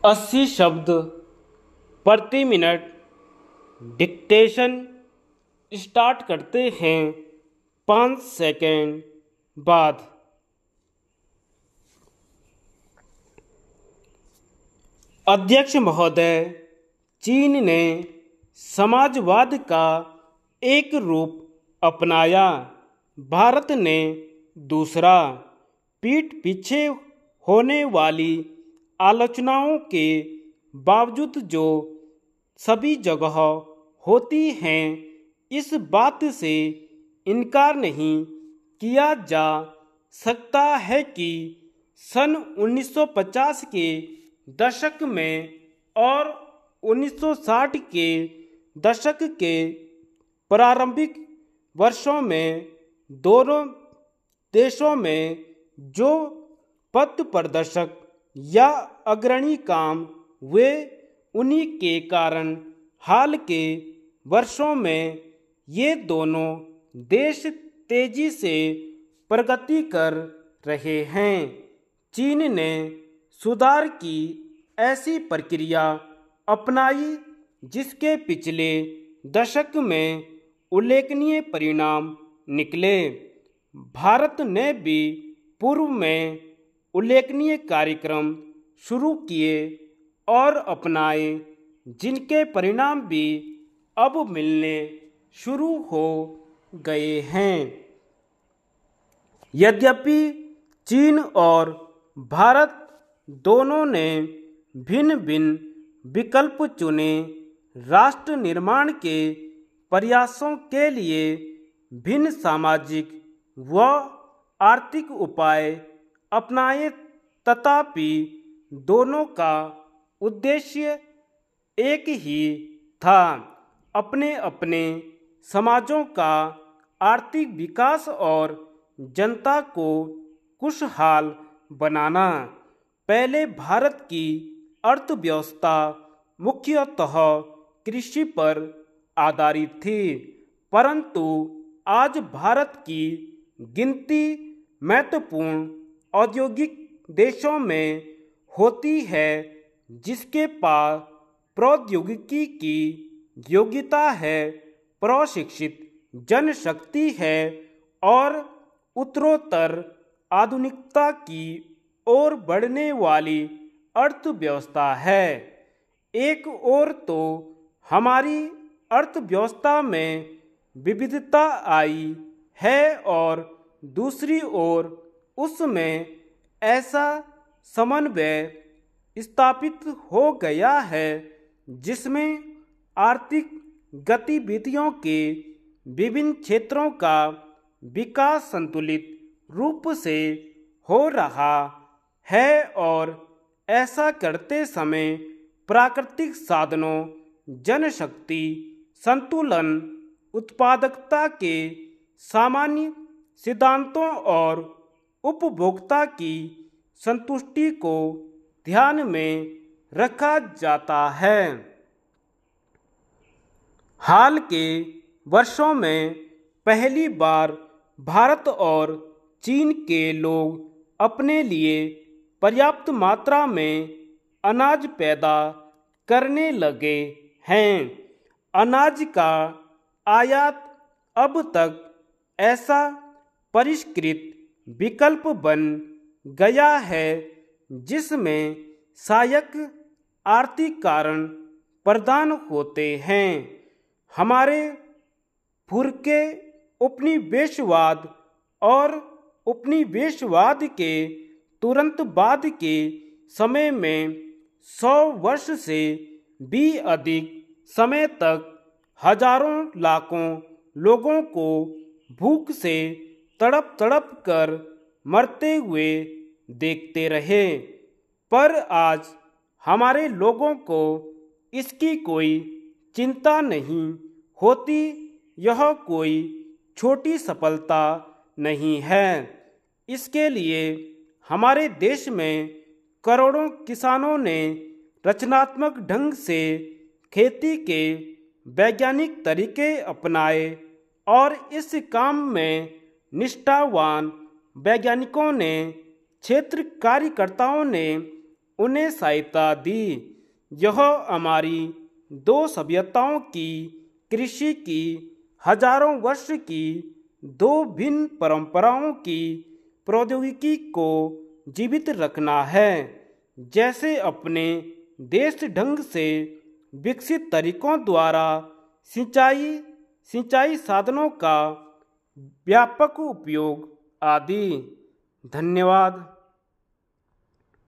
80 शब्द प्रति minute dictation start करते हैं 5 सेकंड बाद। अध्यक्ष महोदय, चीन ने समाजवाद का एक रूप अपनाया, भारत ने दूसरा। पीठ पीछे होने वाली आलोचनाओं के बावजूद जो सभी जगह होती हैं, इस बात से इनकार नहीं किया जा सकता है कि सन 1950 के दशक में और 1960 के दशक के प्रारंभिक वर्षों में दोनों देशों में जो पथ प्रदर्शक या अग्रणी काम हुए, उन्हीं के कारण हाल के वर्षों में ये दोनों देश तेजी से प्रगति कर रहे हैं। चीन ने सुधार की ऐसी प्रक्रिया अपनाई जिसके पिछले दशक में उल्लेखनीय परिणाम निकले। भारत ने भी पूर्व में उल्लेखनीय कार्यक्रम शुरू किए और अपनाए, जिनके परिणाम भी अब मिलने शुरू हो गए हैं। यद्यपि चीन और भारत दोनों ने भिन्न भिन्न विकल्प चुने, राष्ट्र निर्माण के प्रयासों के लिए भिन्न सामाजिक व आर्थिक उपाय अपनाए, तथापि दोनों का उद्देश्य एक ही था, अपने अपने समाजों का आर्थिक विकास और जनता को खुशहाल बनाना। पहले भारत की अर्थव्यवस्था मुख्यतः कृषि पर आधारित थी, परंतु आज भारत की गिनती महत्वपूर्ण औद्योगिक देशों में होती है, जिसके पास प्रौद्योगिकी की योग्यता है, प्रशिक्षित जनशक्ति है और उत्तरोत्तर आधुनिकता की ओर बढ़ने वाली अर्थव्यवस्था है। एक ओर तो हमारी अर्थव्यवस्था में विविधता आई है और दूसरी ओर उसमें ऐसा समन्वय स्थापित हो गया है जिसमें आर्थिक गतिविधियों के विभिन्न क्षेत्रों का विकास संतुलित रूप से हो रहा है और ऐसा करते समय प्राकृतिक साधनों, जनशक्ति संतुलन, उत्पादकता के सामान्य सिद्धांतों और उपभोक्ता की संतुष्टि को ध्यान में रखा जाता है। हाल के वर्षों में पहली बार भारत और चीन के लोग अपने लिए पर्याप्त मात्रा में अनाज पैदा करने लगे हैं। अनाज का आयात अब तक ऐसा परिष्कृत विकल्प बन गया है जिसमें सहायक आर्थिक कारण प्रदान होते हैं। हमारे फुरके उपनिवेशवाद और उपनिवेशवाद के तुरंत बाद के समय में 100 वर्ष से भी अधिक समय तक हजारों लाखों लोगों को भूख से तड़प तड़प कर मरते हुए देखते रहे, पर आज हमारे लोगों को इसकी कोई चिंता नहीं होती। यह कोई छोटी सफलता नहीं है। इसके लिए हमारे देश में करोड़ों किसानों ने रचनात्मक ढंग से खेती के वैज्ञानिक तरीके अपनाए और इस काम में निष्ठावान वैज्ञानिकों ने, क्षेत्र कार्यकर्ताओं ने उन्हें सहायता दी। यह हमारी दो सभ्यताओं की, कृषि की हजारों वर्ष की दो भिन्न परंपराओं की प्रौद्योगिकी को जीवित रखना है। जैसे अपने देश ढंग से विकसित तरीकों द्वारा सिंचाई साधनों का व्यापक उपयोग आदि। धन्यवाद।